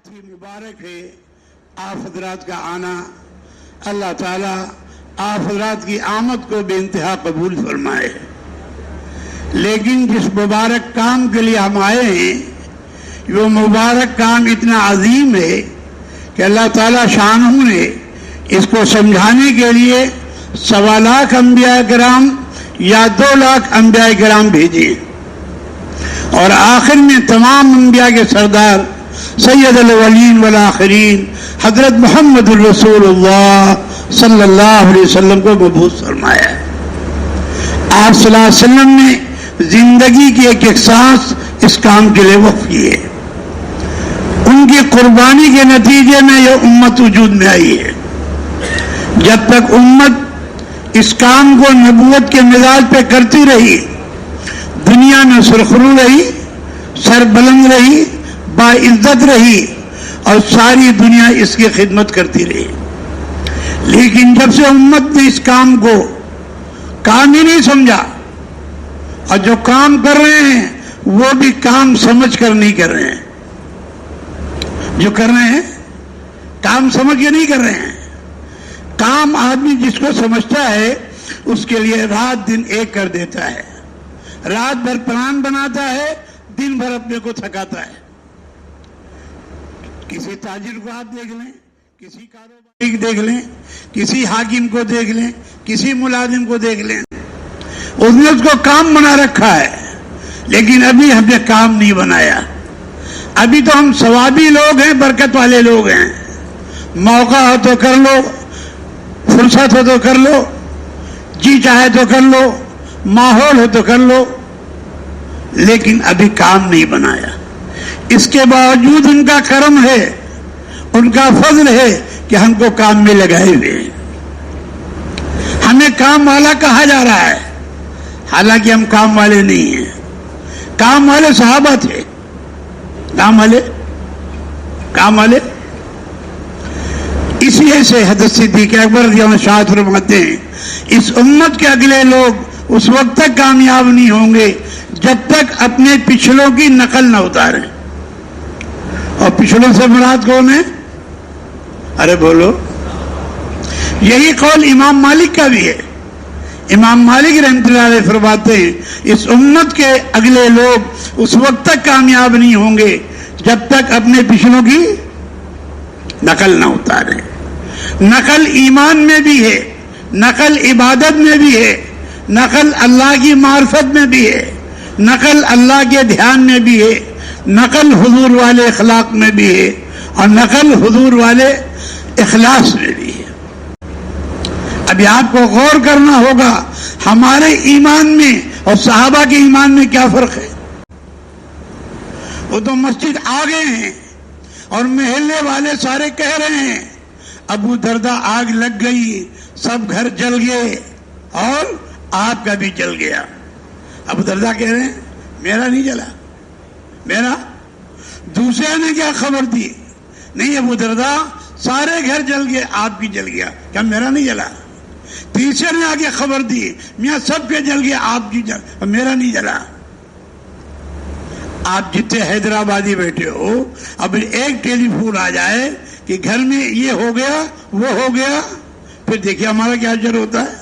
بہت ہی مبارک ہے آپ حضرات کا آنا. اللہ تعالیٰ آپ حضرات کی آمد کو بے انتہا قبول فرمائے. لیکن جس مبارک کام کے لیے ہم آئے ہیں وہ مبارک کام اتنا عظیم ہے کہ اللہ تعالیٰ شانہ نے اس کو سمجھانے کے لیے 1.25 لاکھ انبیاء کرام یا 2 لاکھ انبیاء کرام بھیجے، اور آخر میں تمام انبیاء کے سردار سید الاولین والآخرین حضرت محمد الرسول اللہ صلی اللہ علیہ وسلم کو مبعوث فرمایا. آپ صلی اللہ علیہ وسلم نے زندگی کی ایک سانس اس کام کے لیے وقف کی ہے. ان کی قربانی کے نتیجے میں یہ امت وجود میں آئی ہے. جب تک امت اس کام کو نبوت کے مزاج پہ کرتی رہی، دنیا میں سرخرو رہی، سر بلند رہی، باعزت رہی، اور ساری دنیا اس کی خدمت کرتی رہی. لیکن جب سے امت نے اس کام کو کام ہی نہیں سمجھا، اور جو کام کر رہے ہیں وہ بھی کام سمجھ کر نہیں کر رہے ہیں، جو کر رہے ہیں کام سمجھ کے نہیں کر رہے ہیں. کام آدمی جس کو سمجھتا ہے اس کے لیے رات دن ایک کر دیتا ہے، رات بھر پلان بناتا ہے، دن بھر اپنے کو تھکاتا ہے. کسی تاجر کو آپ دیکھ لیں، کسی کاروباری کو دیکھ لیں، کسی حاکم کو دیکھ لیں، کسی ملازم کو دیکھ لیں، اس نے اس کو کام بنا رکھا ہے، لیکن ابھی ہم نے کام نہیں بنایا. ابھی تو ہم ثوابی لوگ ہیں، برکت والے لوگ ہیں. موقع ہو تو کر لو، فرصت ہو تو کر لو، جی چاہے تو کر لو، ماحول ہو تو کر لو، لیکن ابھی کام نہیں بنایا. اس کے باوجود ان کا کرم ہے، ان کا فضل ہے کہ ہم کو کام میں لگائے ہوئے ہیں. ہمیں کام والا کہا جا رہا ہے، حالانکہ ہم کام والے نہیں ہیں. کام والے صحابہ تھے. کام والے اس لیے سے حضرت صدیق اکبر رضی اللہ عنہ شاہد فرماتے ہیں، اس امت کے اگلے لوگ اس وقت تک کامیاب نہیں ہوں گے جب تک اپنے پچھلوں کی نقل نہ اتاریں. اور پچھلوں سے مراد کون ہے؟ ارے بولو. یہی قول امام مالک کا بھی ہے. امام مالک رحمۃ اللہ علیہ فرماتے ہیں اس امت کے اگلے لوگ اس وقت تک کامیاب نہیں ہوں گے جب تک اپنے پچھلوں کی نقل نہ اتاریں. نقل ایمان میں بھی ہے، نقل عبادت میں بھی ہے، نقل اللہ کی معرفت میں بھی ہے، نقل اللہ کے دھیان میں بھی ہے، نقل حضور والے اخلاق میں بھی ہے، اور نقل حضور والے اخلاص میں بھی ہے. ابھی آپ کو غور کرنا ہوگا ہمارے ایمان میں اور صحابہ کے ایمان میں کیا فرق ہے. وہ تو مسجد آ گئے ہیں اور محلے والے سارے کہہ رہے ہیں ابو دردہ آگ لگ گئی، سب گھر جل گئے، اور آپ کا بھی جل گیا. ابو دردہ کہہ رہے ہیں میرا نہیں جلا. میرا دوسرے نے کیا خبر دی؟ نہیں ابو دردہ سارے گھر جل گئے، آپ کی جل گیا. کیا میرا نہیں جلا؟ تیسرے نے آگے خبر دی میاں سب کے جل گئے، آپ کی جل، میرا نہیں جلا. آپ جتنے حیدرآبادی بیٹھے ہو، اب ایک ٹیلی فون آ جائے کہ گھر میں یہ ہو گیا وہ ہو گیا، پھر دیکھیے ہمارا کیا اجر ہوتا ہے.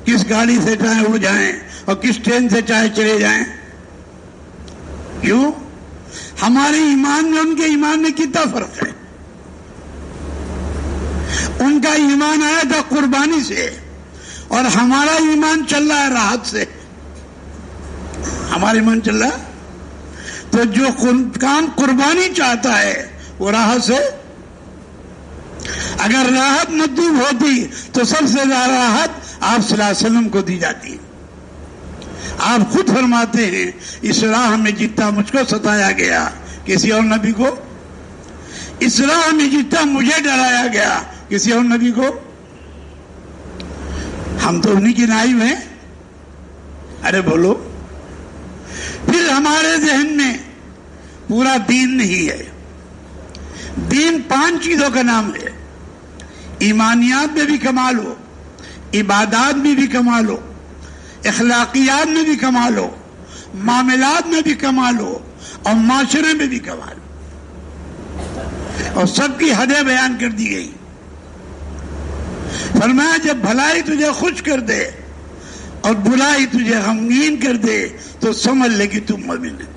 کس گاڑی سے چاہے وہ جائیں اور کس ٹرین سے چاہے چلے جائیں. کیوں؟ ہمارے ایمان میں ان کے ایمان میں کتنا فرق ہے. ان کا ایمان آیا تھا قربانی سے، اور ہمارا ایمان چل رہا ہے راحت سے. ہمارا ایمان چل رہا ہے تو جو کام قربانی چاہتا ہے وہ راحت سے. اگر راحت مطلوب ہوتی تو سب سے زیادہ راحت آپ صلی اللہ علیہ وسلم کو دی جاتی. آپ خود فرماتے ہیں اس راہ میں جتنا مجھ کو ستایا گیا کسی اور نبی کو، اس راہ میں جتنا مجھے ڈرایا گیا کسی اور نبی کو. ہم تو انہی کی نائب ہیں. ارے بولو. پھر ہمارے ذہن میں پورا دین نہیں ہے. دین 5 چیزوں کا نام ہے. ایمانیات میں بھی کمال ہو، عبادات میں بھی کمال ہو، اخلاقیات میں بھی کمال ہو، معاملات میں بھی کمال ہو، اور معاشرے میں بھی کمال ہو. اور سب کی حدیں بیان کر دی گئی. فرمایا جب بھلائی تجھے خوش کر دے اور برائی تجھے غمگین کر دے تو سمجھ لے کہ تم مومن ہے.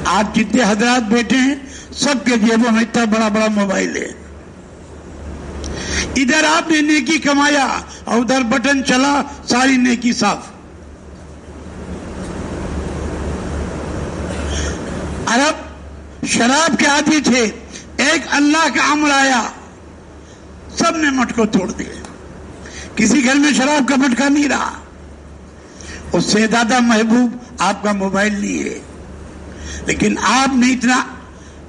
آج جتنے حضرات بیٹھے ہیں سب کے جیبوں میں اتنا بڑا بڑا موبائل ہے. ادھر آپ نے نیکی کمایا اور ادھر بٹن چلا ساری نیکی صاف. عرب شراب کے عادی تھے, ایک اللہ کا امر آیا سب نے مٹکو توڑ دیا. کسی گھر میں شراب کا مٹکا نہیں رہا. اس سے زیادہ محبوب آپ کا موبائل نہیں ہے, لیکن آپ نے اتنا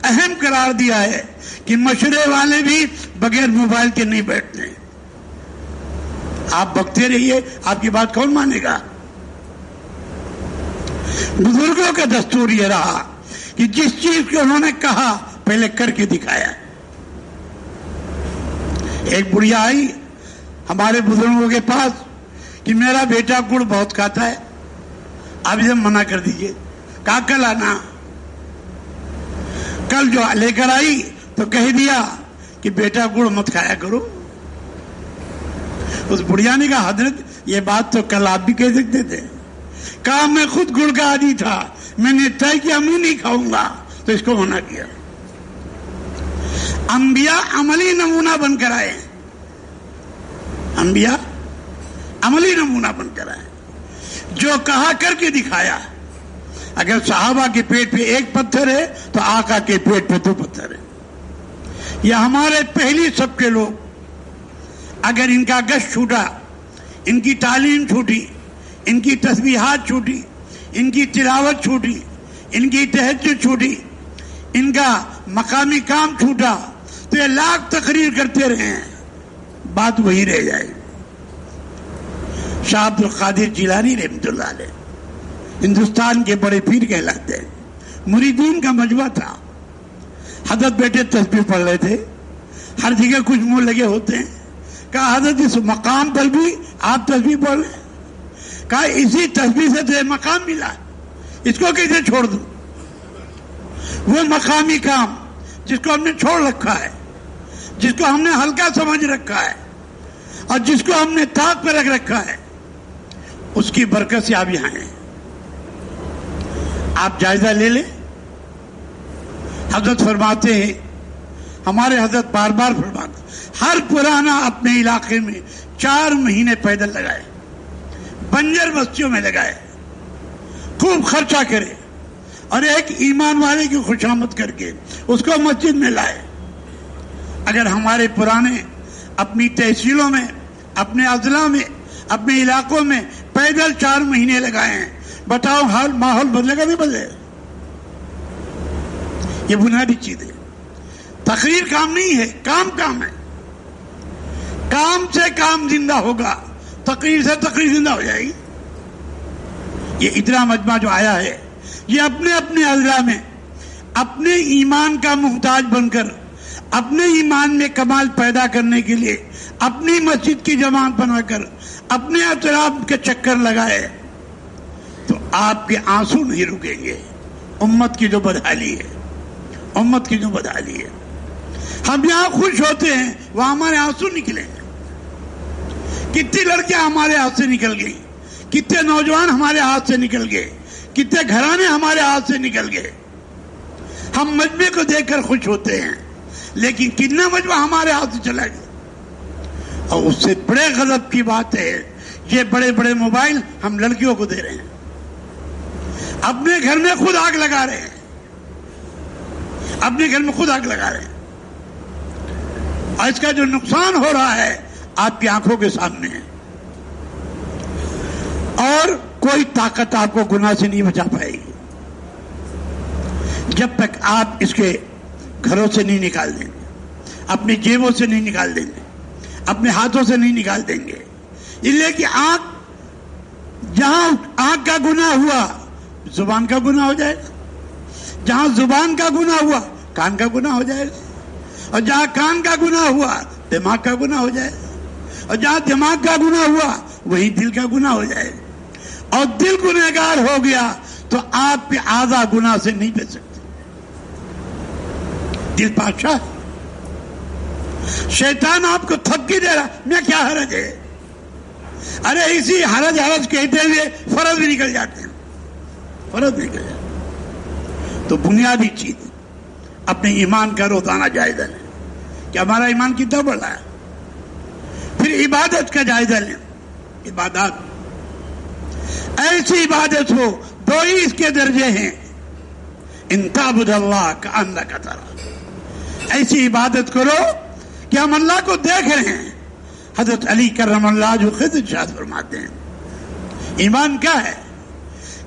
اہم قرار دیا ہے کہ مشورے والے بھی بغیر موبائل کے نہیں بیٹھتے. آپ بکتے رہیے, آپ کی بات کون مانے گا؟ بزرگوں کا دستور یہ رہا کہ جس چیز کو انہوں نے کہا پہلے کر کے دکھایا. ایک بڑھیا آئی ہمارے بزرگوں کے پاس کہ میرا بیٹا گڑ بہت کھاتا ہے, آپ اسے منع کر دیجئے. کہا کل آنا. کل جو لے کر آئی تو کہہ دیا کہ بیٹا گڑ مت کھایا کرو. اس بڑھیا نے کہا حضرت یہ بات تو کل آپ بھی کہہ سکتے تھے. کہا میں خود گڑ کا عادی تھا, میں نے طے کیا میں نہیں کھاؤں گا تو اس کو منع کیا. انبیاء عملی نمونہ بن کر آئے. انبیاء عملی نمونہ بن کر آئے, جو کہا کر کے دکھایا. اگر صحابہ کے پیٹ پہ ایک پتھر ہے تو آقا کے پیٹ پہ 2 پتھر ہے. یہ ہمارے پہلی سب کے لوگ اگر ان کا گشت چھوٹا, ان کی تعلیم چھوٹی, ان کی تسبیحات چھوٹی, ان کی تلاوت چھوٹی, ان کی تہجد چھوٹی, ان کا مقامی کام چھوٹا تو یہ لاکھ تقریر کرتے رہے ہیں, بات وہی رہ جائے. شاہ عبد القادر جیلانی رحمۃ اللہ علیہ ہندوستان کے بڑے پیر کہلاتے ہیں. مریدین کا مجمع تھا. حضرت بیٹے تسبیح پڑھ رہے تھے, ہر جگہ کچھ منہ لگے ہوتے ہیں. کہا حضرت اس مقام پر بھی آپ تسبیح پڑھ رہے ہیں. کہا اسی تسبیح سے تو مقام ملا, اس کو کیسے چھوڑ دوں؟ وہ مقامی کام جس کو ہم نے چھوڑ رکھا ہے, جس کو ہم نے ہلکا سمجھ رکھا ہے اور جس کو ہم نے طاق پہ رکھ رکھا ہے, اس کی برکت سے آپ یہاں ہیں. آپ جائزہ لے لیں. حضرت فرماتے ہیں, ہمارے حضرت بار بار فرماتے ہیں, ہر پرانا اپنے علاقے میں 4 مہینے پیدل لگائے, بنجر بستیوں میں لگائے, خوب خرچہ کرے اور ایک ایمان والے کی خوشامد کر کے اس کو مسجد میں لائے. اگر ہمارے پرانے اپنی تحصیلوں میں, اپنے اضلاع میں, اپنے علاقوں میں پیدل 4 مہینے لگائے ہیں, بتاؤ حال ماحول بدلے گا نہیں بدلے؟ یہ بنیادی چیز ہے. تقریر کام نہیں ہے, کام ہے. کام سے کام زندہ ہوگا, تقریر سے تقریر زندہ ہو جائے گی. یہ اتنا مجمع جو آیا ہے یہ اپنے اپنے اضلاع میں اپنے ایمان کا محتاج بن کر, اپنے ایمان میں کمال پیدا کرنے کے لیے اپنی مسجد کی جماعت بنا کر اپنے اطراف کے چکر لگائے تو آپ کے آنسو نہیں رکیں گے. امت کی جو بدحالی ہے, امت کی جو بدحالی ہے. ہم یہاں خوش ہوتے ہیں, وہاں ہمارے آنسو نکلیں گے. کتنی لڑکیاں ہمارے ہاتھ سے نکل گئی, کتنے نوجوان ہمارے ہاتھ سے نکل گئے, کتنے گھرانے ہمارے ہاتھ سے نکل گئے. ہم مجمع کو دیکھ کر خوش ہوتے ہیں, لیکن کتنا مجمع ہمارے ہاتھ سے چلا گیا. اور اس سے بڑے غضب کی بات ہے یہ بڑے بڑے موبائل ہم لڑکیوں کو دے رہے ہیں, اپنے گھر میں خود آگ لگا رہے ہیں, اپنے گھر میں خود آگ لگا رہے ہیں. اور اس کا جو نقصان ہو رہا ہے آپ کی آنکھوں کے سامنے ہے. اور کوئی طاقت آپ کو گناہ سے نہیں بچا پائے گی جب تک آپ اس کے گھروں سے نہیں نکال دیں گے, اپنی جیبوں سے نہیں نکال دیں گے, اپنے ہاتھوں سے نہیں نکال دیں گے. اس لیے کہ جہاں آنکھ کا گناہ ہوا زبان کا گناہ ہو جائے گا, جہاں زبان کا گناہ ہوا کان کا گناہ ہو جائے گا, اور جہاں کان کا گناہ ہوا دماغ کا گناہ ہو جائے گا, اور جہاں دماغ کا گناہ ہوا وہی دل کا گناہ ہو جائے گا. اور دل گنہگار ہو گیا تو آپ کے اعضاء گناہ سے نہیں بچ سکتے. دل بادشاہ. شیطان آپ کو تھپکی دے رہا میں کیا حرج ہے. ارے اسی حرج کہتے ہوئے فرض بھی نکل جاتے ہیں. فرض نکل جاتے. تو بنیادی چیز اپنے ایمان کا روزانہ جائزہ لیں کہ ہمارا ایمان کتنا بڑا ہے. پھر عبادت کا جائزہ لیں. عبادات ایسی عبادت ہو, دو ہی اس کے درجے ہیں, ان تعبد اللہ کأنک تراہ. ایسی عبادت کرو کہ ہم اللہ کو دیکھ رہے ہیں. حضرت علی کرم اللہ جو خود ارشاد فرماتے ہیں ایمان کیا ہے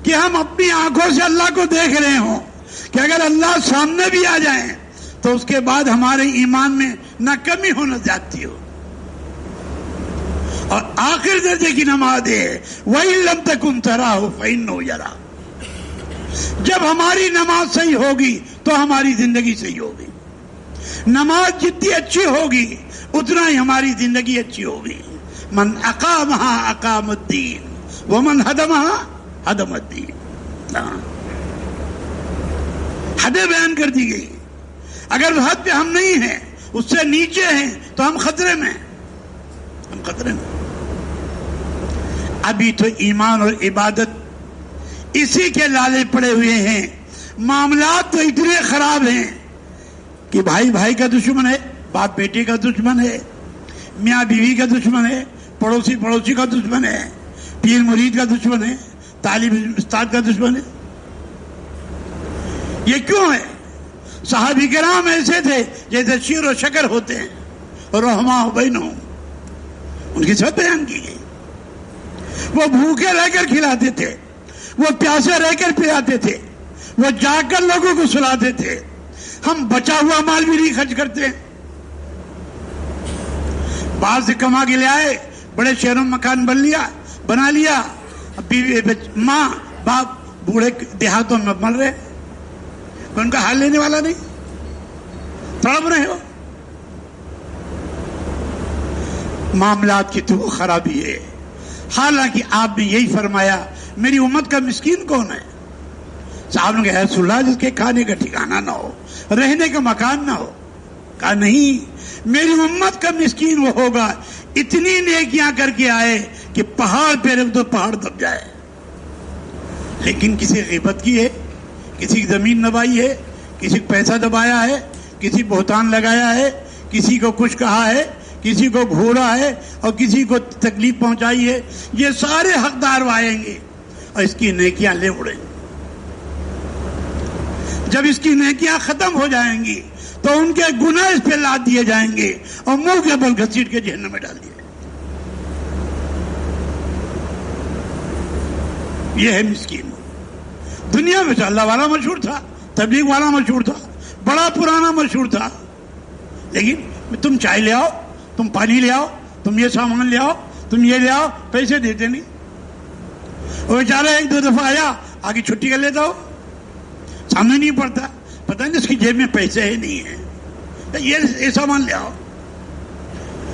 کہ ہم اپنی آنکھوں سے اللہ کو دیکھ رہے ہوں کہ اگر اللہ سامنے بھی آ جائیں تو اس کے بعد ہمارے ایمان میں نہ کمی ہو نہ زیادتی ہو. اور آخر درجے کی نماز ہے وَإِن لَمْ تَكُنْ تَرَاهُ فَإِنَّهُ يَرَاكَ. جب ہماری نماز صحیح ہوگی تو ہماری زندگی صحیح ہوگی. نماز جتنی اچھی ہوگی اتنا ہی ہماری زندگی اچھی ہوگی. من اقامها اقام الدین ومن ہدمها ہدم الدین. حدیں بیان کر دی گئی. اگر حد پہ ہم نہیں ہیں, اس سے نیچے ہیں, تو ہم خطرے میں ہیں. ہم خطرے میں. ابھی تو ایمان اور عبادت اسی کے لالے پڑے ہوئے ہیں. معاملات تو اتنے خراب ہیں کہ بھائی بھائی کا دشمن ہے, باپ بیٹے کا دشمن ہے, میاں بیوی کا دشمن ہے, پڑوسی پڑوسی کا دشمن ہے, پیر مرید کا دشمن ہے, طالب استاد کا دشمن ہے. یہ کیوں ہے؟ صحابہ کرام ایسے تھے جیسے شیر و شکر ہوتے ہیں, رحماء بینہم, ان کی سب بیان کی گئی. وہ بھوکے رہ کر کھلاتے تھے, وہ پیاسے رہ کر پلاتے تھے, وہ جاگ کر لوگوں کو سلاتے تھے. ہم بچا ہوا مال بھی نہیں خرچ کرتے. باہر سے کما کے لے آئے, بڑے شہروں میں مکان بنا لیا, ماں باپ بوڑھے دیہاتوں میں مر رہے, ان کا حال لینے والا نہیں, تڑپ رہے ہو. معاملات کی تو خرابی ہے. حالانکہ آپ نے یہی فرمایا میری امت کا مسکین کون ہے؟ صاحب نے کہا رسول اللہ جس کے کھانے کا ٹھکانہ نہ ہو, رہنے کا مکان نہ ہو. کہا نہیں, میری امت کا مسکین وہ ہوگا اتنی نیکیاں کر کے آئے کہ پہاڑ پہ رکھ دو پہاڑ دب جائے, لیکن کسی غیبت کی ہے, کسی کی زمین دبائی ہے, کسی کو پیسہ دبایا ہے, کسی بہتان لگایا ہے, کسی کو کچھ کہا ہے, کسی کو گھوڑا ہے اور کسی کو تکلیف پہنچائی ہے. یہ سارے حقدار آئیں گے اور اس کی نیکیاں لے اڑیں گے. جب اس کی نیکیاں ختم ہو جائیں گی تو ان کے گناہ اس پہ لاد دیے جائیں گے اور منہ کے بل گھسیٹ کے جہنم میں ڈال دیے. یہ ہے مسکین. دنیا میں تو اللہ والا مشہور تھا, تبلیغ والا مشہور تھا, بڑا پرانا مشہور تھا, لیکن تم چائے لے آؤ, تم پانی لے آؤ, تم یہ سامان لے آؤ, تم یہ لے آؤ, پیسے دیتے نہیں. وہ بیچارہ ایک دو دفعہ آیا, آگے چھٹی کر لیتا ہو, سامنے نہیں پڑتا, پتہ نہیں اس کی جیب میں پیسے ہی نہیں ہیں, یہ سامان لے آؤ.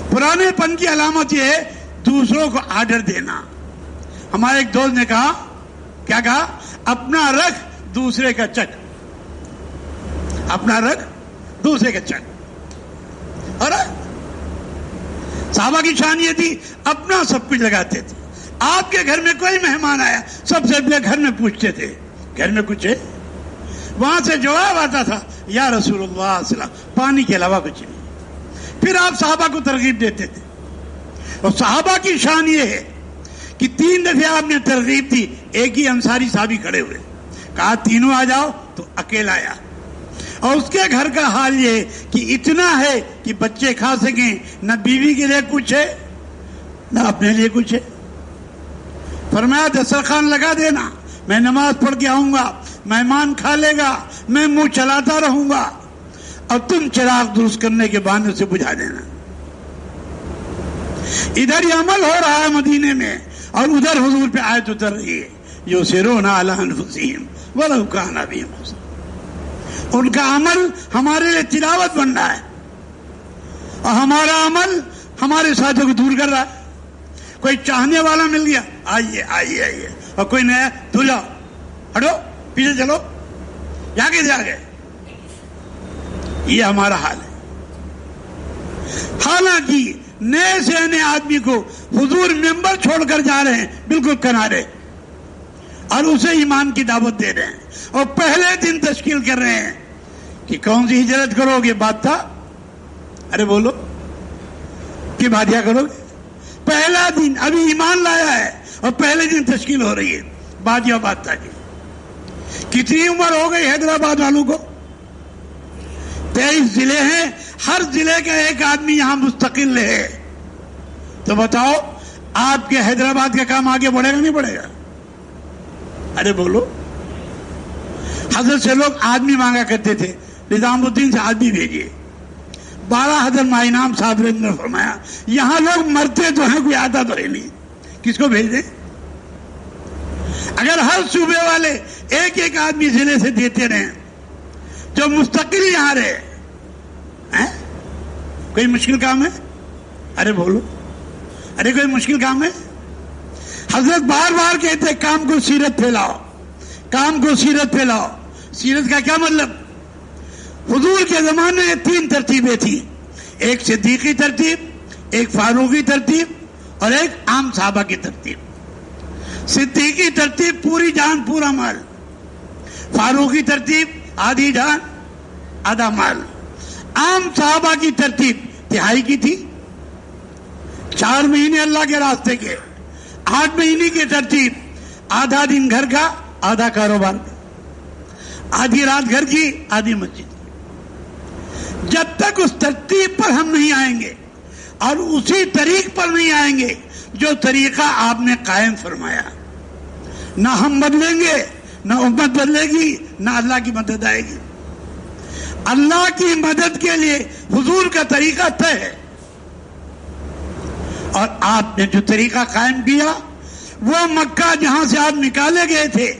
پرانے پن کی علامت یہ ہے دوسروں کو آرڈر دینا. ہمارے ایک دوست نے کہا, کیا کہا, اپنا رکھ دوسرے کا چک, اپنا رکھ دوسرے کا چک. اور صحابہ کی شان یہ تھی اپنا سب کچھ لگاتے تھے. آپ کے گھر میں کوئی مہمان آیا سب سے پہلے گھر میں پوچھتے تھے گھر میں کچھ ہے؟ وہاں سے جواب آتا تھا یا رسول اللہ صلی اللہ علیہ وسلم پانی کے علاوہ کچھ نہیں. پھر آپ صحابہ کو ترغیب دیتے تھے. اور صحابہ کی شان یہ ہے کہ 3 دفعہ آپ نے ترغیب دی, ایک ہی انصاری صحابی کھڑے ہوئے, کہا تینوں آ جاؤ, تو اکیلا آیا. اور اس کے گھر کا حال یہ کہ اتنا ہے کہ بچے کھا سکیں, نہ بیوی کے لیے کچھ ہے نہ اپنے لیے کچھ ہے. فرمایا دسترخوان لگا دینا, میں نماز پڑھ کے آؤں گا, مہمان کھا لے گا, میں منہ چلاتا رہوں گا, اور تم چراغ درست کرنے کے بہانے سے بجھا دینا. ادھر یہ عمل ہو رہا ہے مدینے میں, اور ادھر حضور پہ آیت اتر رہی ہے یؤثرون علی انفسہم ولو کان بہم خصاصہ. ان کا عمل ہمارے لیے تلاوت بن رہا ہے, اور ہمارا عمل ہمارے ساتھوں کو دور کر رہا ہے. کوئی چاہنے والا مل گیا, آئیے آئیے آئیے, اور کوئی نیا دھلا, ہٹو پیچھے چلو, آگے سے آگے. یہ ہمارا حال ہے. حالانکہ نئے سے نئے آدمی کو حضور ممبر چھوڑ کر جا رہے ہیں بالکل کنارے, اور اسے ایمان کی دعوت دے رہے ہیں, اور پہلے دن تشکیل کر رہے ہیں کہ کون سی ہجرت کرو گے, بات تھا, ارے بولو کہ بادیا کرو گے. پہلا دن, ابھی ایمان لایا ہے اور پہلے دن تشکیل ہو رہی ہے بادیا بات تھا. کتنی عمر ہو گئی حیدرآباد والوں کو؟ 23 ضلع ہیں, ہر ضلع کا ایک آدمی یہاں مستقل ہے. تو بتاؤ آپ کے حیدرآباد کا کام آگے بڑھے گا نہیں بڑھے گا؟ ارے بولو. حضرت سے لوگ آدمی مانگا کرتے تھے, نظام الدین سے آدمی بھیجیے. 12 حضرت ماہینام صاحب نے فرمایا یہاں لوگ مرتے تو ہیں, کوئی آتا تو ہے نہیں, کس کو بھیج دیں؟ اگر ہر صوبے والے ایک ایک آدمی ضلع سے دیتے رہے جو مستقل یہاں رہے, کوئی مشکل کام ہے؟ ارے بولو, ارے کوئی مشکل کام ہے؟ حضرت بار بار کہتے کام کو سیرت پھیلاؤ, کام کو سیرت پھیلاؤ. سیرت کا کیا مطلب؟ حضور کے زمانے میں 3 ترتیبیں تھیں, ایک صدیقی ترتیب, ایک فاروقی ترتیب اور ایک عام صحابہ کی ترتیب. صدیقی ترتیب پوری جان پورا مال, فاروقی ترتیب آدھی جان آدھا مال, عام صحابہ کی ترتیب تہائی کی تھی, 4 مہینے اللہ کے راستے کے, 8 مہینے کی ترتیب آدھا دن گھر کا آدھا کاروبار کا, آدھی رات گھر کی آدھی مسجد. جب تک اس ترتیب پر ہم نہیں آئیں گے اور اسی طریق پر نہیں آئیں گے جو طریقہ آپ نے قائم فرمایا, نہ ہم بدلیں گے, نہ امت بدلے گی, نہ اللہ کی مدد آئے گی. اللہ کی مدد کے لیے حضور کا طریقہ طے ہے, اور آپ نے جو طریقہ قائم کیا وہ مکہ جہاں سے آپ نکالے گئے تھے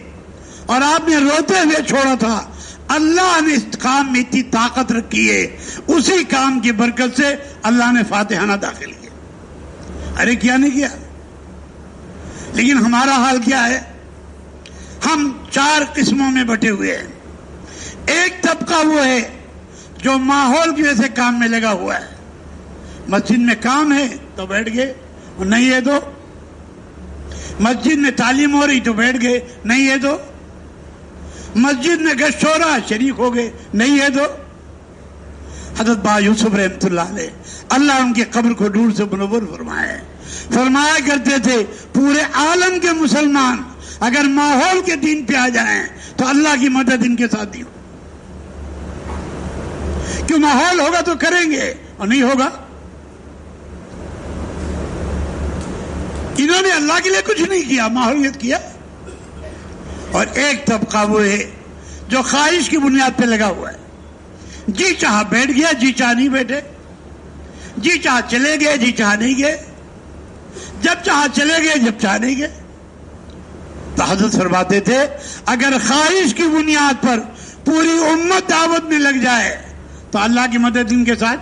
اور آپ نے روتے ہوئے چھوڑا تھا, اللہ نے اس کام میں اتنی طاقت رکھی ہے, اسی کام کی برکت سے اللہ نے فاتحانہ داخل کیا. ارے کیا نہیں کیا؟ لیکن ہمارا حال کیا ہے؟ ہم 4 قسموں میں بٹے ہوئے ہیں. ایک طبقہ وہ ہے جو ماحول کی وجہ سے کام میں لگا ہوا ہے, مسجد میں کام ہے تو بیٹھ گئے, اور نہیں ہے تو مسجد میں تعلیم ہو رہی تو بیٹھ گئے, نہیں ہے تو مسجد میں گشت ہو رہا شریک ہو گئے, نہیں ہے تو. حضرت با یوسف رحمۃ اللہ علیہ, اللہ ان کی قبر کو نور سے منور فرمائے, فرمایا کرتے تھے پورے عالم کے مسلمان اگر ماحول کے دین پہ آ جائیں تو اللہ کی مدد ان کے ساتھ ہی ہو. کیوں ماحول ہوگا تو کریں گے, اور نہیں ہوگا. انہوں نے اللہ کے لیے کچھ نہیں کیا, ماحولیت کیا. اور ایک طبقہ وہ ہے جو خواہش کی بنیاد پہ لگا ہوا ہے, جی چاہا بیٹھ گیا, جی چاہا نہیں بیٹھے, جی چاہا چلے گئے, جی چاہا نہیں گئے, جب چاہا چلے گئے, جب چاہا نہیں گئے. تو حضرت فرماتے تھے اگر خواہش کی بنیاد پر پوری امت دعوت میں لگ جائے تو اللہ کی مدد ان کے ساتھ.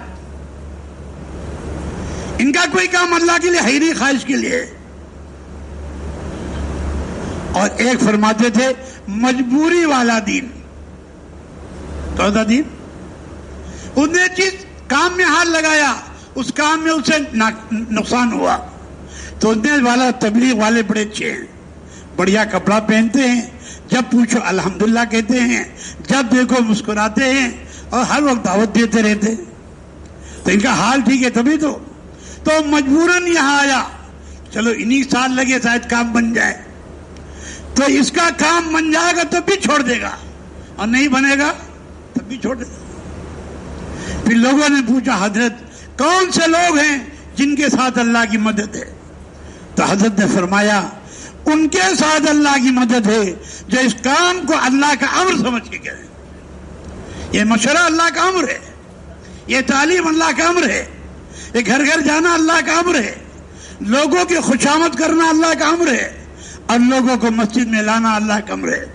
ان کا کوئی کام اللہ کے لیے ہے ہی نہیں, خواہش کے لیے. اور ایک فرماتے تھے مجبوری والا دین. کون سا دین؟ اس نے چیز کام میں ہاتھ لگایا, اس کام میں اسے نقصان ہوا, تو اس نے والا تبلیغ والے بڑے اچھے ہیں, بڑھیا کپڑا پہنتے ہیں, جب پوچھو الحمدللہ کہتے ہیں, جب دیکھو مسکراتے ہیں, اور ہر وقت دعوت دیتے رہتے ہیں. تو ان کا حال ٹھیک ہے تبھی تو مجبوراً یہاں آیا. چلو انہی سال لگے شاید کام بن جائے, تو اس کا کام بن جائے گا تب بھی چھوڑ دے گا, اور نہیں بنے گا تب بھی چھوڑ دے گا. پھر لوگوں نے پوچھا حضرت کون سے لوگ ہیں جن کے ساتھ اللہ کی مدد ہے؟ تو حضرت نے فرمایا ان کے ساتھ اللہ کی مدد ہے جو اس کام کو اللہ کا امر سمجھ کے کریں. یہ مشورہ اللہ کا امر ہے, یہ تعلیم اللہ کا امر ہے, یہ گھر گھر جانا اللہ کا امر ہے, لوگوں کی خوشامد کرنا اللہ کا امر ہے, اور لوگوں کو مسجد میں لانا اللہ کا امر ہے.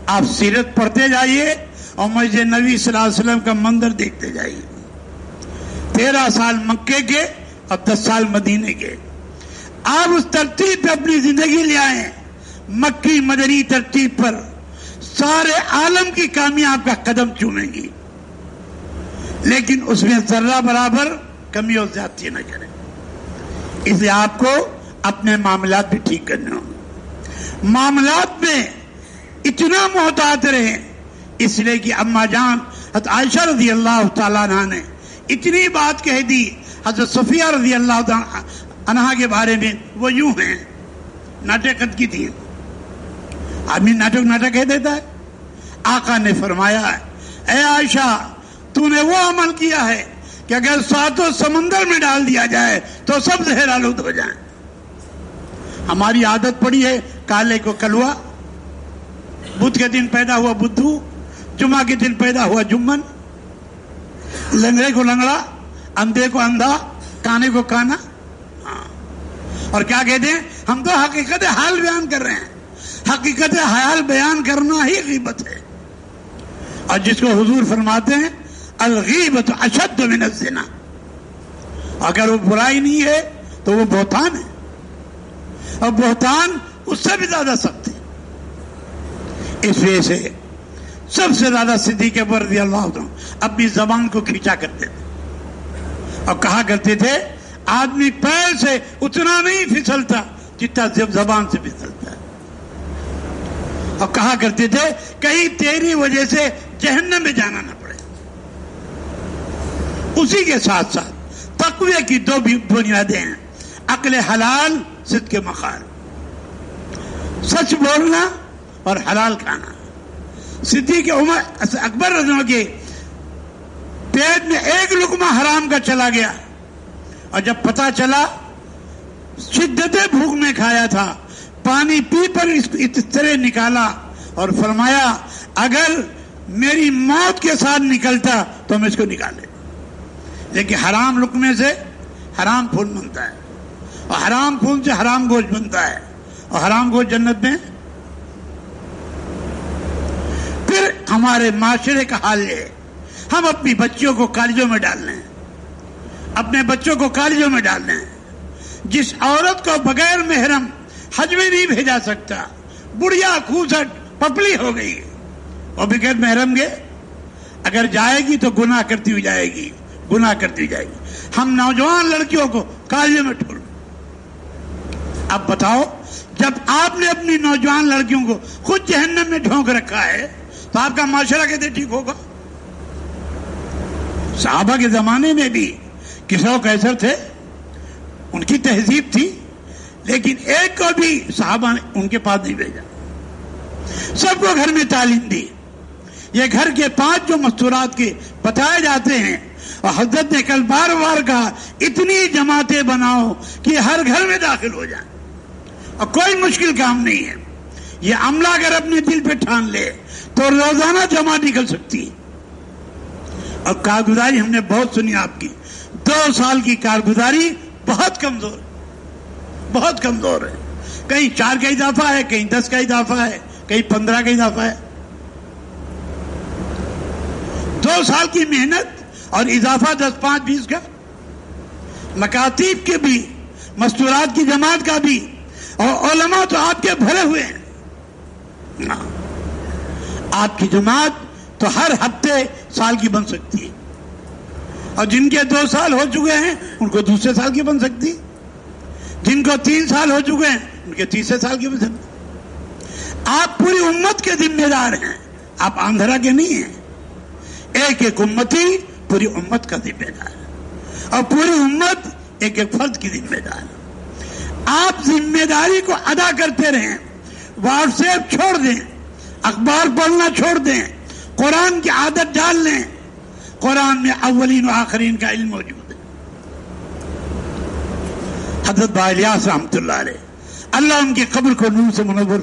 آپ سیرت پڑھتے جائیے اور مسجد نبی صلی اللہ علیہ وسلم کا منظر دیکھتے جائیے. 13 سال مکے کے اور 10 سال مدینے کے. آپ اس ترتیب پہ اپنی زندگی لے آئیں, مکی مدنی ترتیب پر سارے عالم کی کامیاب کا قدم چومیں گی. لیکن اس میں ذرہ برابر کمی اور زیادتی نہ کریں. اس لیے آپ کو اپنے معاملات بھی ٹھیک کرنے ہوں گے. معاملات میں اتنا محتاط رہیں، اس لیے کہ اما جان حضرت عائشہ رضی اللہ تعالیٰ عنہ نے اتنی بات کہہ دی حضرت صفیہ رضی اللہ تعالیٰ عنہ کے بارے میں. وہ یوں ہیں، ناٹک کی تھی. آدمی ناٹک کہہ دیتا ہے. آقا نے فرمایا اے عائشہ تو نے وہ عمل کیا ہے کہ اگر ساتوں سمندر میں ڈال دیا جائے تو سب زہر آلود ہو جائیں. ہماری عادت پڑی ہے کالے کو کلوا، بدھ کے دن پیدا ہوا بدھو، جمعہ کے دن پیدا ہوا جمن، لنگڑے کو لنگڑا، اندھے کو اندھا، کانے کو کانا. اور کیا کہتے ہیں؟ ہم تو حقیقت حال بیان کر رہے ہیں. حقیقت حال بیان کرنا ہی غیبت ہے. اور جس کو حضور فرماتے ہیں الغیبت اشد من الزنا، اگر وہ برائی نہیں ہے تو وہ بہتان ہے، اور بہتان اس سے بھی زیادہ سخت ہے. اس وجہ سے سب سے زیادہ صدیق اکبر رضی اللہ عنہ اپنی زبان کو کھینچا کرتے تھے اور کہا کرتے تھے آدمی پیر سے اتنا نہیں پھسلتا جتنا زبان سے پھسلتا ہے. اور کہا کرتے تھے کہیں تیری وجہ سے جہنم میں جانا نہ پڑے. اسی کے ساتھ ساتھ تقوی کی دو بنیادیں ہیں، عقل حلال، صدق مقال، سچ بولنا اور حلال کھانا. صدیق اکبر رضی اللہ عنہ کے پیٹ میں ایک لقمہ حرام کا چلا گیا، اور جب پتا چلا شدت بھوک میں کھایا تھا، پانی پی پر اس طرح نکالا اور فرمایا اگر میری موت کے ساتھ نکلتا تو ہم اس کو نکالے. لیکن حرام لقمے سے حرام پھول بنتا ہے، اور حرام پھول سے حرام گوشت بنتا ہے، اور حرام گوشت جنت میں. پھر ہمارے معاشرے کا حال یہ ہے، ہم اپنی بچیوں کو کالجوں میں ڈال رہے ہیں، اپنے بچوں کو کالجوں میں ڈال رہے ہیں. جس عورت کو بغیر محرم حج میں نہیں بھیجا سکتا، بڑھیا کھوسٹ پپلی ہو گئی، اور بغیر محرم کے اگر جائے گی تو گناہ کرتی ہوئی جائے گی، گناہ کرتی ہوئی جائے گی. ہم نوجوان لڑکیوں کو کالجوں میں ڈھول. اب بتاؤ جب آپ نے اپنی نوجوان لڑکیوں کو خود جہنم میں ڈھونک رکھا ہے تو آپ کا معاشرہ کیسے ٹھیک ہوگا؟ صحابہ کے زمانے میں بھی کسرا و قیصر تھے، ان کی تہذیب تھی، لیکن ایک کو بھی صحابہ نے ان کے پاس نہیں بھیجا. سب کو گھر میں تعلیم دی. یہ گھر کے 5 جو مستورات کے بتائے جاتے ہیں، اور حضرت نے کل بار بار کہا اتنی جماعتیں بناؤ کہ ہر گھر میں داخل ہو جائیں، اور کوئی مشکل کام نہیں ہے. یہ عملہ اگر اپنے دل پہ ٹھان لے تو روزانہ جماعت نکل سکتی ہے. اور کارگزاری ہم نے بہت سنی آپ کی، 2 سال کی کارگزاری بہت کمزور ہے، بہت کمزور ہے. کہیں 4 کا اضافہ ہے، کہیں 10 کا اضافہ ہے، کہیں 15 کا اضافہ ہے. 2 سال کی محنت اور اضافہ 10 5 20 کا، مکاتیب کے بھی، مستورات کی جماعت کا بھی، اور علماء تو آپ کے بھرے ہوئے ہیں. آپ کی جماعت تو ہر ہفتے سال کی بن سکتی ہے، اور جن کے 2 سال ہو چکے ہیں ان کو دوسرے سال کی بن سکتی، جن کو 3 سال ہو چکے ہیں ان کے تیسرے سال کی بن سکتی. آپ پوری امت کے ذمہ دار ہیں، آپ آندھرا کے نہیں ہیں. ایک ایک امتی پوری امت کا ذمہ دار ہے، اور پوری امت ایک ایک فرد کی ذمہ دار ہے. آپ ذمہ داری کو ادا کرتے رہیں. واٹس ایپ چھوڑ دیں، اخبار پڑھنا چھوڑ دیں، قرآن کی عادت ڈال لیں. قرآن میں اولین و آخرین کا علم موجود ہے. حضرت با الیاس رحمۃ اللہ علیہ، اللہ ان کی قبر کو نور سے منور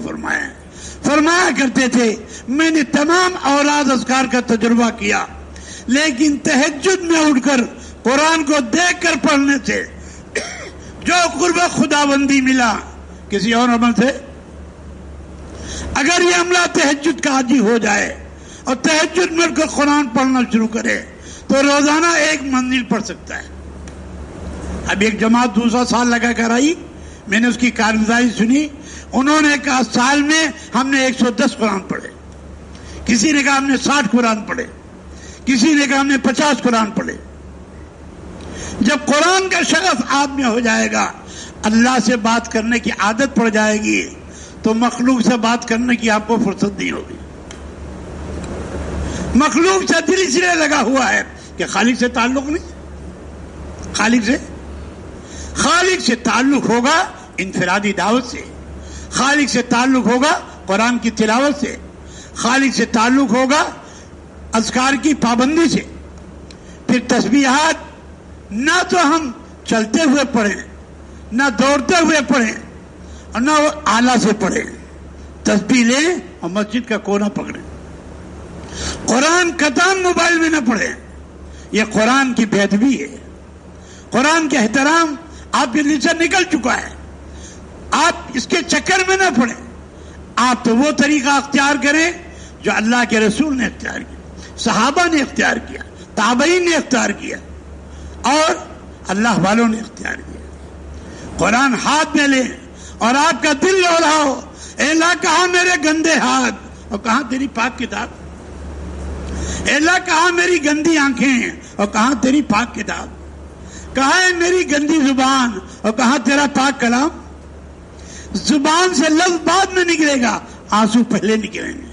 فرمایا کرتے تھے میں نے تمام اولاد اذکار کا تجربہ کیا، لیکن تہجد میں اٹھ کر قرآن کو دیکھ کر پڑھنے سے جو قرب خداوندی ملا کسی اور عمل سے. اگر یہ عملہ تہجد کا عادی ہو جائے اور تہجد میں اٹھ کر قرآن پڑھنا شروع کرے تو روزانہ 1 منزل پڑھ سکتا ہے. اب ایک جماعت 200 سال لگا کر آئی، میں نے اس کی کارگزاری سنی. انہوں نے کہا سال میں ہم نے 110 قرآن پڑھے، کسی نے کہا ہم نے 60 قرآن پڑھے، کسی نے کہا ہم نے 50 قرآن پڑھے. جب قرآن کا شغف آپ میں ہو جائے گا، اللہ سے بات کرنے کی عادت پڑ جائے گی، تو مخلوق سے بات کرنے کی آپ کو فرصت نہیں ہوگی. مخلوق سے دل اس لیے لگا ہوا ہے کہ خالق سے تعلق نہیں. خالق سے تعلق ہوگا انفرادی دعوت سے، خالق سے تعلق ہوگا قرآن کی تلاوت سے، خالق سے تعلق ہوگا اذکار کی پابندی سے. پھر تسبیحات نہ تو ہم چلتے ہوئے پڑھیں، نہ دوڑتے ہوئے پڑھیں، اور نہ وہ آلہ سے پڑھیں. تسبیح لیں اور مسجد کا کونا پکڑیں. قرآن قطعاً موبائل میں نہ پڑھیں. یہ قرآن کی بے ادبی ہے. قرآن کے احترام آپ کے دل سے نکل چکا ہے. آپ اس کے چکر میں نہ پڑیں. آپ تو وہ طریقہ اختیار کریں جو اللہ کے رسول نے اختیار کیا، صحابہ نے اختیار کیا، تابعین نے اختیار کیا، اور اللہ والوں نے اختیار کیا. قرآن ہاتھ میں لیں اور آپ کا دل لولاؤ، اے اللہ کہاں میرے گندے ہاتھ اور کہاں تیری پاک کتاب. اے اللہ کہاں میری گندی آنکھیں اور کہاں تیری پاک کتاب. کہاں ہے میری گندی زبان اور کہاں تیرا پاک کلام. زبان سے لفظ بعد میں نکلے گا، آنسو پہلے نکلیں گے.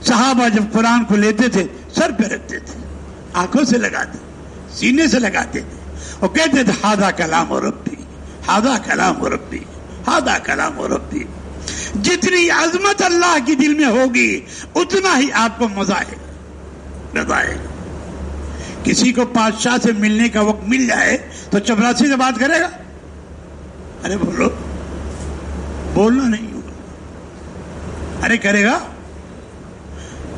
صحابہ جب قرآن کو لیتے تھے سر پہ رکھتے تھے، آنکھوں سے لگاتے، سینے سے لگاتے تھے، اور کہتے تھے ہذا کلام ربی، ہذا کلام ربی، ہذا کلام ربی. جتنی عظمت اللہ کی دل میں ہوگی اتنا ہی آپ کو مزہ آئے گا. کسی کو بادشاہ سے ملنے کا وقت مل جائے تو چپراسی سے بات کرے گا؟ ارے بولو، بولنا نہیں ہوگا. ارے کرے گا؟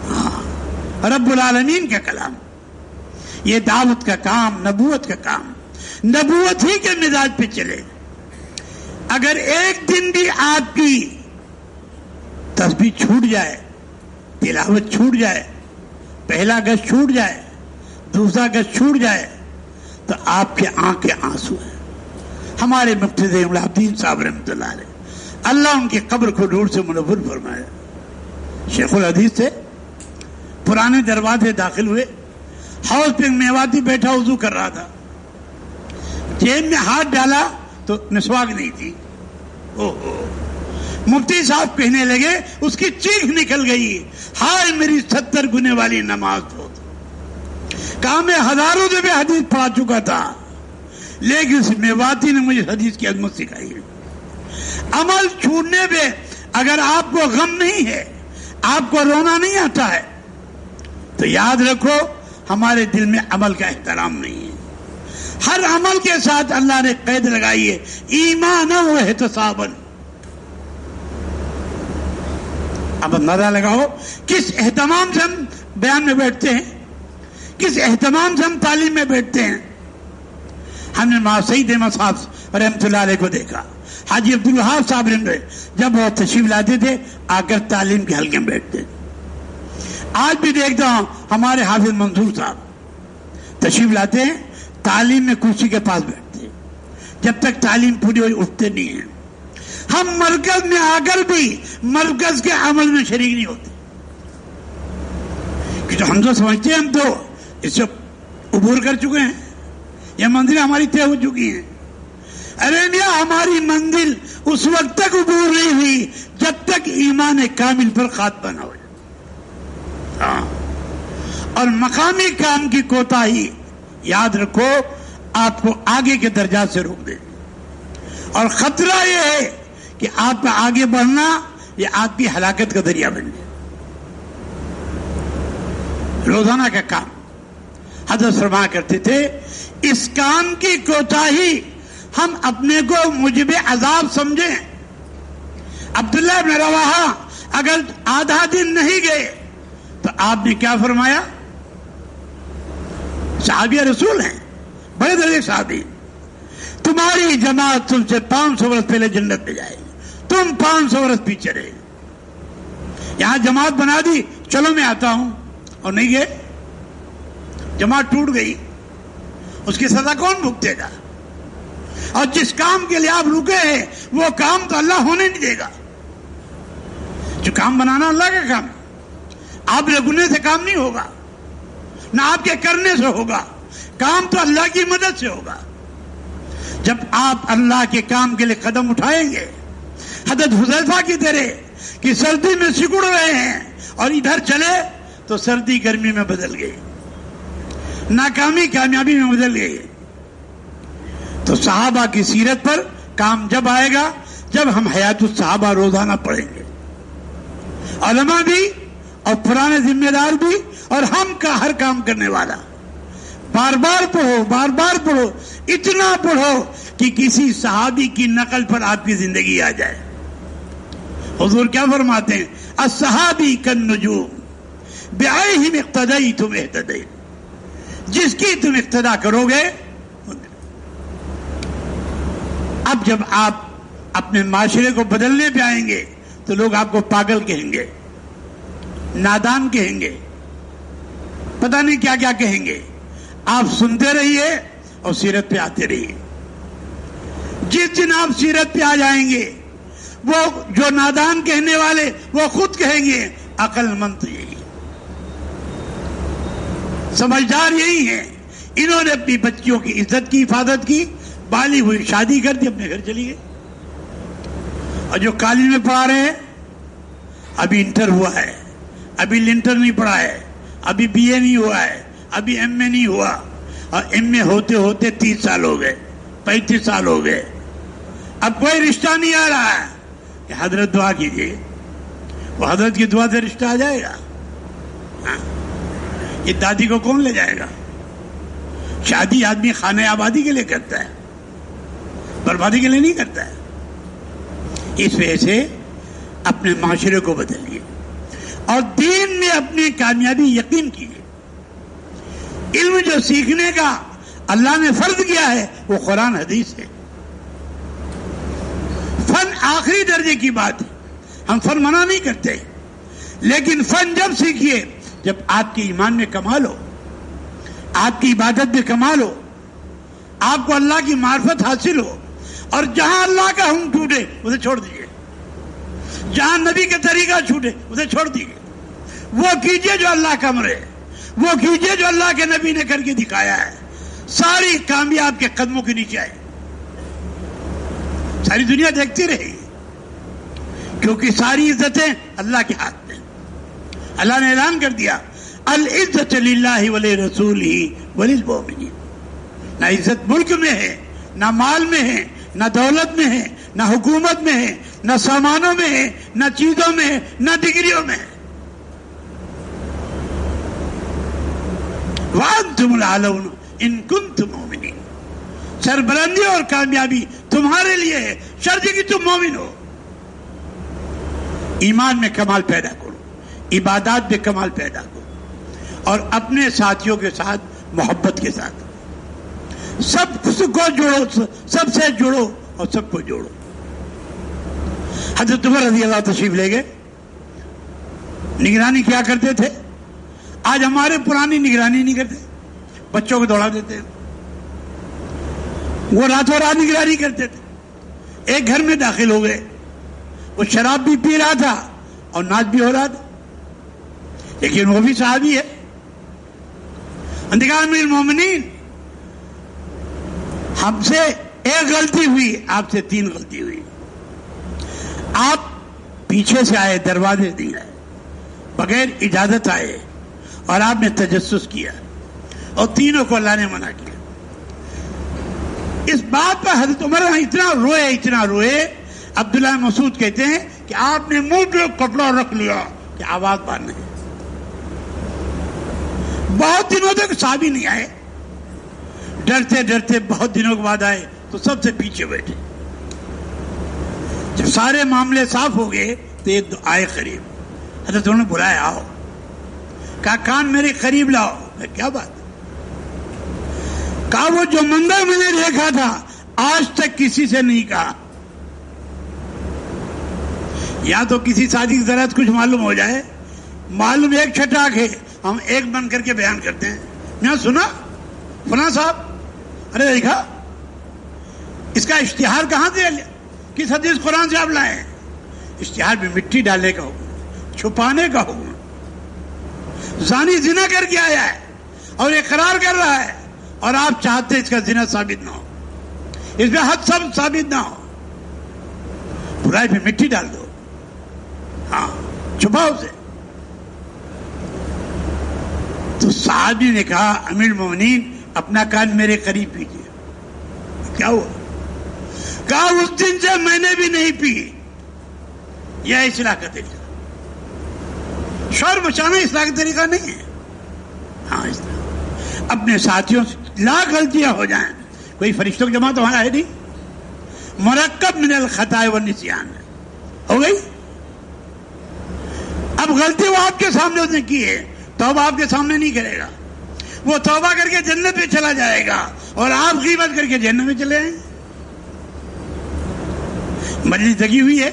ہاں، رب العالمین کا کلام. یہ دعوت کا کام، نبوت کا کام، نبوت ہی کے مزاج پہ چلے. اگر ایک دن بھی آپ کی تسبیح چھوٹ جائے، تلاوت چھوٹ جائے، پہلا گز چھوٹ جائے، دوسرا گز چھوٹ جائے، تو آپ کے آنکھیں آنسو ہیں. ہمارے مفتی زین العابدین صاحب رحمۃ اللہ علیہ، اللہ ان کی قبر کو نور سے منور فرمائے، شیخ الحدیث سے پرانے دروازے داخل ہوئے. ہاؤس پہ میواتی بیٹھا وضو کر رہا تھا، جیب میں ہاتھ ڈالا تو مسواک نہیں تھی. مفتی صاحب کہنے لگے، اس کی چیخ نکل گئی، ہائے میری 70 گنے والی نماز ہو. کہا میں ہزاروں دفعے حدیث پڑھا چکا تھا، لیکن اس میواتی نے مجھے حدیث کی عظمت سکھائی ہے. عمل چھوڑنے پہ اگر آپ کو غم نہیں ہے، آپ کو رونا نہیں آتا ہے، تو یاد رکھو ہمارے دل میں عمل کا احترام نہیں ہے. ہر عمل کے ساتھ اللہ نے قید لگائی ہے، ایمانا و احتسابا. اب اندازہ لگاؤ کس اہتمام سے ہم بیان میں بیٹھتے ہیں، کس اہتمام سے ہم تعلیم میں بیٹھتے ہیں. ہم نے سعید احمد صاحب رحمۃ اللہ علیہ کو دیکھا، حاجی عبدالوہاب صاحب نے جب وہ تشریف لاتے تھے آ کر تعلیم کے حلقے میں بیٹھتے. آج بھی دیکھتا ہوں ہمارے حافظ منصور صاحب تشریف لاتے ہیں، تعلیم میں کرسی کے پاس بیٹھتے ہیں، جب تک تعلیم پوری ہوئی اٹھتے نہیں ہیں. ہم مرکز میں آ کر بھی مرکز کے عمل میں شریک نہیں ہوتے، کیونکہ ہم تو سمجھتے ہیں ہم تو اس سے عبور کر چکے ہیں، یہ منزل ہماری طے ہو چکی ہیں. ارے میاں ہماری منزل اس وقت تک عبور نہیں ہوئی جب تک ایمان کامل پر خاتمہ نہ ہو. ہاں، اور مقامی کام کی کوتاہی یاد رکھو آپ کو آگے کے درجات سے روک دے. اور خطرہ یہ ہے کہ آپ کا آگے بڑھنا یہ آپ کی ہلاکت کا ذریعہ بن جائے. روزانہ کا کام حضرت فرمایا کرتے تھے، اس کام کی کوتاہی ہم اپنے کو موجب عذاب سمجھیں. عبداللہ بن رواحہ اگر آدھا دن نہیں گئے تو آپ نے کیا فرمایا؟ صحابی رسول ہیں، بڑے درجے صحابی، تمہاری جماعت تم سے 500 برس پہلے جنت میں جائے گی، تم 500 برس پیچھے رہے. یہاں جماعت بنا دی، چلو میں آتا ہوں، اور نہیں گئے، جماعت ٹوٹ گئی، اس کی سزا کون بھگتے گا؟ اور جس کام کے لیے آپ رکے ہیں وہ کام تو اللہ ہونے نہیں دے گا. جو کام بنانا اللہ کا کام، آپ رکنے سے کام نہیں ہوگا. نہ آپ کے کرنے سے ہوگا. کام تو اللہ کی مدد سے ہوگا. جب آپ اللہ کے کام کے لیے قدم اٹھائیں گے، حضرت حذیفہ کی طرح کہ سردی میں سکڑ رہے ہیں اور ادھر چلے تو سردی گرمی میں بدل گئی، ناکامی کامیابی میں بدل گئی. تو صحابہ کی سیرت پر کام جب آئے گا جب ہم حیات الصحابہ روزانہ پڑھیں گے. علماء بھی اور پرانے ذمہ دار بھی اور ہم کا ہر کام کرنے والا. بار بار پڑھو، بار بار پڑھو، اتنا پڑھو کہ کسی صحابی کی نقل پر آپ کی زندگی آ جائے. حضور کیا فرماتے ہیں؟ الصحابی کالنجوم بعینہم اقتدیتم اہتدیتم. جس کی تم اقتدا کرو گے. اب جب آپ اپنے معاشرے کو بدلنے پہ آئیں گے تو لوگ آپ کو پاگل کہیں گے، نادان کہیں گے، پتہ نہیں کیا کیا کہیں گے. آپ سنتے رہیے اور سیرت پہ آتے رہیے. جس دن آپ سیرت پہ آ جائیں گے وہ جو نادان کہنے والے وہ خود کہیں گے عقل مند تو یہی، سمجھدار یہی ہیں. انہوں نے اپنی بچیوں کی عزت کی، حفاظت کی، بالی ہوئی شادی کر دی، اپنے گھر چلی گئے. اور جو کالج میں پڑھا رہے ہیں، ابھی انٹر ہوا ہے، ابھی لنٹر نہیں پڑھا ہے، ابھی بی اے نہیں ہوا ہے، ابھی ایم اے نہیں ہوا، اور ایم اے ہوتے ہوتے 30 سال ہو گئے، 35 سال ہو گئے. اب کوئی رشتہ نہیں آ رہا ہے کہ حضرت دعا کیجیے. وہ حضرت کی دعا سے رشتہ آ جائے گا؟ ہاں. یہ دادی کو کون لے جائے گا؟ شادی آدمی خانہ آبادی کے لیے کرتا ہے، بربادی کے لیے نہیں کرتا ہے. اس وجہ سے اپنے معاشرے کو بدلیے اور دین میں اپنی کامیابی یقین کیجیے. علم جو سیکھنے کا اللہ نے فرض کیا ہے وہ قرآن حدیث ہے. فن آخری درجے کی بات ہے. ہم فن منع نہیں کرتے، لیکن فن جب سیکھیے جب آپ کے ایمان میں کمال ہو، آپ کی عبادت میں کمال ہو، آپ کو اللہ کی معرفت حاصل ہو. اور جہاں اللہ کا حکم چھوٹے اسے چھوڑ دیجیے، جہاں نبی کا طریقہ چھوٹے اسے چھوڑ دیجیے. وہ کیجیے جو اللہ کا امر ہے، وہ کیجیے جو اللہ کے نبی نے کر کے دکھایا ہے. ساری کامیاب کے قدموں کے نیچے آئے. ساری دنیا دیکھتی رہے گی کیونکہ ساری عزتیں اللہ کے ہاتھ میں. اللہ نے اعلان کر دیا العزت للہ ولرسولہ وللمؤمنین. نہ عزت ملک میں ہے، نہ مال میں ہے، نہ دولت میں ہے، نہ حکومت میں ہے، نہ سامانوں میں ہے، نہ چیزوں میں ہے، نہ ڈگریوں میں ہے. وَأَنْتُمُ الْأَعْلَوْنَ إِن كُنتُم مُؤْمِنِينَ. سربلندی اور کامیابی تمہارے لیے ہے شرط کہ تم مومن ہو. ایمان میں کمال پیدا کرو، عبادات میں کمال پیدا کرو، اور اپنے ساتھیوں کے ساتھ محبت کے ساتھ سب کو جوڑو، سب سے جوڑو اور سب کو جوڑو. حضرت عمر رضی اللہ تشریف لے گئے، نگرانی کیا کرتے تھے. آج ہمارے پرانی نگرانی نہیں کرتے، بچوں کو دوڑا دیتے ہیں. وہ راتوں رات نگرانی کرتے تھے. ایک گھر میں داخل ہو گئے، وہ شراب بھی پی رہا تھا اور ناچ بھی ہو رہا تھا، لیکن وہ بھی صحابی ہے. امیر المومنین، ہم سے ایک غلطی ہوئی، آپ سے 3 غلطی ہوئی. آپ پیچھے سے آئے، دروازے نہیں آئے، بغیر اجازت آئے اور آپ نے تجسس کیا اور تینوں کو اللہ نے منع کیا. اس بات پر حضرت عمر اتنا روئے. عبداللہ مسعود کہتے ہیں کہ آپ نے منہ پہ کپڑا رکھ لیا کہ آواز بند نہیں. بہت دنوں تک صحابی نہیں آئے، ڈرتے ڈرتے بہت دنوں کے بعد آئے تو سب سے پیچھے بیٹھے. جب سارے معاملے صاف ہو گئے تو یہ آئے قریب. حضرت انہوں نے بلایا، آؤ. کہا کان میرے قریب لاؤ. کیا بات؟ کہا وہ جو منظر میں نے دیکھا تھا آج تک کسی سے نہیں کہا. یا تو کسی ساتھی کی ذرا کچھ معلوم ہو جائے، معلوم ایک چھٹاک ہے، ہم ایک بن کر کے بیان کرتے ہیں. میں سنا فلاں صاحب، ارے دیکھا اس کا اشتہار کہاں سے، کس حدیث قرآن سے آپ لائے ہیں؟ اشتہار میں مٹی ڈالنے کا حکم، چھپانے کا حکم. زانی زنا کر کے آیا ہے اور اقرار کر رہا ہے اور آپ چاہتے اس کا زنا ثابت نہ ہو, اس میں حد سب ثابت نہ ہو, برائی پہ مٹی ڈال دو, ہاں چھپاؤ اسے. تو صحابی نے کہا امیر المومنین اپنا کان میرے قریب کیجیے. کیا ہوا؟ کہا اس دن سے میں نے بھی نہیں پی. یہ اصلاح کا طریقہ, شور مچانا اصلاح کا طریقہ نہیں ہے. ہاں اپنے ساتھیوں سے لاکھ غلطیاں ہو جائیں, کوئی فرشتوں کی جماعت ہمارا ہے نہیں, مرکب من الخطا والنسیان ہو گئی. اب غلطی وہ آپ کے سامنے اس نے کی ہے, توبہ آپ کے سامنے نہیں کرے گا. وہ توبہ کر کے جنت میں چلا جائے گا اور آپ غیبت کر کے جہنم میں چلے آئیں. مجلس لگی ہوئی ہے,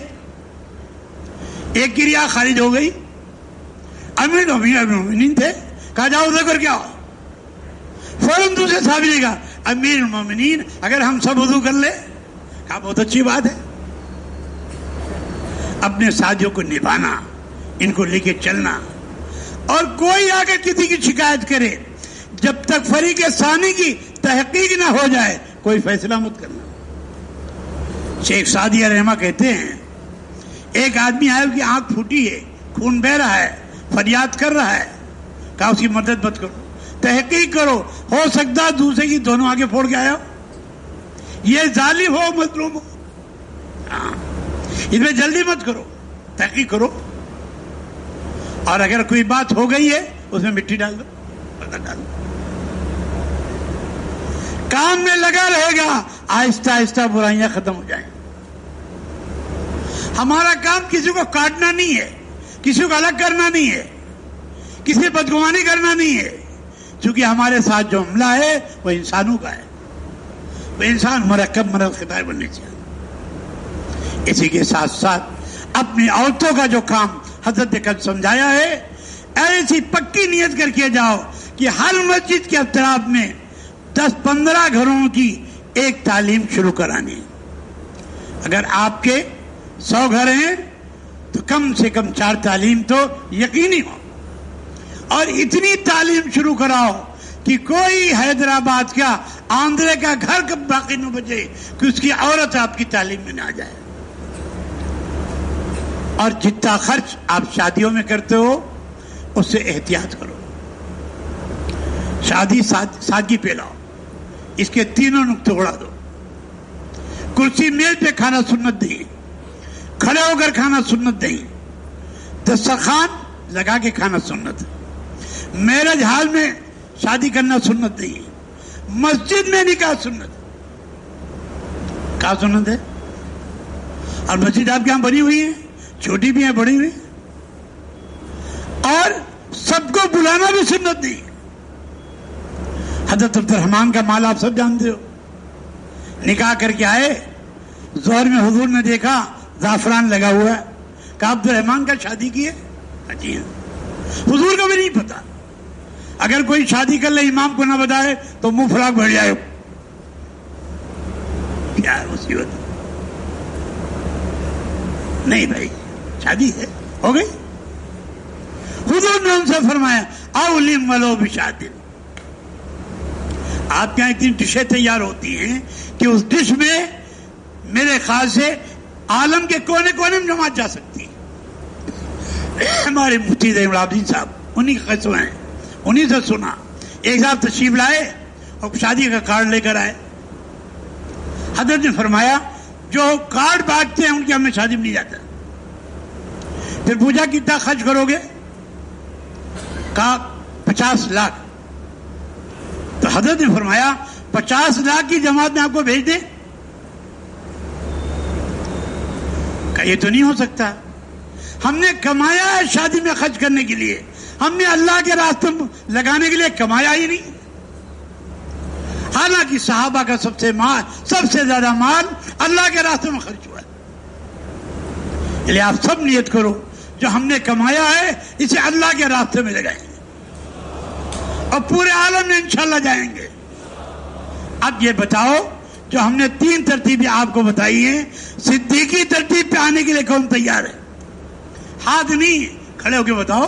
ایک کی ریا خارج ہو گئی, امیر المومنین تھے, کہا جاؤ ادھر کر کے آؤ. فوراً دوسرے صحابی نے کہا امیر المومنین اگر ہم سب وضو کر لیں. کہا بہت اچھی بات ہے. اپنے ساتھیوں کو نبھانا, ان کو لے کے چلنا, اور کوئی آگے کسی کی شکایت کرے جب تک فریق ثانی کی تحقیق نہ ہو جائے کوئی فیصلہ مت کرنا. شیخ سعدی رحمہ کہتے ہیں ایک آدمی آیا کی آنکھ پھوٹی ہے, خون بہ رہا ہے, فریاد کر رہا ہے. کہا اس کی مدد مت کرو, تحقیق کرو, ہو سکتا ہے دوسرے کی دونوں آگے پھوڑ کے آیا ہو, یہ ظالم ہو مظلوم ہو. ہاں اس میں جلدی مت کرو, تحقیق کرو, اور اگر کوئی بات ہو گئی ہے اس میں مٹی ڈال دو, پردہ ڈال دو. کام میں لگا رہے گا, آہستہ آہستہ برائیاں ختم ہو جائیں. ہمارا کام کسی کو کاٹنا نہیں ہے, کسی کو الگ کرنا نہیں ہے, کسی بدگمانی کرنا نہیں ہے, چونکہ ہمارے ساتھ جو حملہ ہے وہ انسانوں کا ہے. وہ انسان مرکب من الخطا بننے چاہیے. اسی کے ساتھ ساتھ اپنی عورتوں کا جو کام حضرت نے کل سمجھایا ہے, ایسی پکی نیت کر کے جاؤ کہ ہر مسجد کے اطراف میں 10-15 گھروں کی ایک تعلیم شروع کرانی ہے. اگر آپ کے 100 گھر ہیں تو کم سے کم 4 تعلیم تو یقینی ہو, اور اتنی تعلیم شروع کراؤ کہ کوئی حیدرآباد کا آندھرے کا گھر کب باقی نہ بچے کہ اس کی عورت آپ کی تعلیم میں نہ آ جائے. اور جتنا خرچ آپ شادیوں میں کرتے ہو اس سے احتیاط کرو. شادی سادگی پہ لاؤ, اس کے تینوں نقطے اڑا دو. کرسی میز پہ کھانا سنت نہیں, کھڑے ہو کر کھانا سنت نہیں, دسترخوان لگا کے کھانا سنت, میرج ہال میں شادی کرنا سنت نہیں, مسجد میں نکاح سنت. کیا سنت ہے؟ اور مسجد آپ کے یہاں بنی ہوئی ہے, چھوٹی بھی ہیں بڑی بھی, اور سب کو بلانا بھی سنت نہیں. حضرت عبد الرحمن کا مال آپ سب جانتے ہو, نکاح کر کے آئے, ظہر میں حضور نے دیکھا زعفران لگا ہوا ہے, کہا عبد الرحمن کا شادی کی ہے؟ جی ہاں. حضور کو بھی نہیں پتا. اگر کوئی شادی کر لے امام کو نہ بتائے تو منہ فراق بڑھ جائے. کیا مصیبت نہیں بھائی, شادی ہے ہو گئی. حضور نے ان سے فرمایا اولم ولو بشادن. آپ کے یہاں اتنی ڈشیں تیار ہوتی ہیں کہ اس ڈش میں میرے خیال سے عالم کے کونے کونے میں جماعت جا سکتی ہے. ہمارے مفتی زین العابدین صاحب انہی کے قصے ہیں, انہی سے سنا. ایک صاحب تشریف لائے اور شادی کا کارڈ لے کر آئے. حضرت نے فرمایا جو کارڈ بانٹتے ہیں ان کے ہمیں شادی میں نہیں جاتا. پھر پوچھا کتنا خرچ کرو گے؟ کہا 50 لاکھ. تو حضرت نے فرمایا 50 لاکھ کی جماعت میں آپ کو بھیج دیں؟ کہا یہ تو نہیں ہو سکتا, ہم نے کمایا ہے شادی میں خرچ کرنے کے لیے, ہم نے اللہ کے راستے میں لگانے کے لیے کمایا ہی نہیں. حالانکہ صحابہ کا سب سے زیادہ مال اللہ کے راستے میں خرچ ہوا ہے. اس لیے آپ سب نیت کرو جو ہم نے کمایا ہے اسے اللہ کے راستے میں لگائیں گے اور پورے عالم میں انشاءاللہ جائیں گے. اب یہ بتاؤ جو ہم نے 3 ترتیبیں آپ کو بتائی ہیں, صدیقی ترتیب پہ آنے کے لیے کون تیار ہے؟ ہاتھ نہیں, کھڑے ہو کے بتاؤ.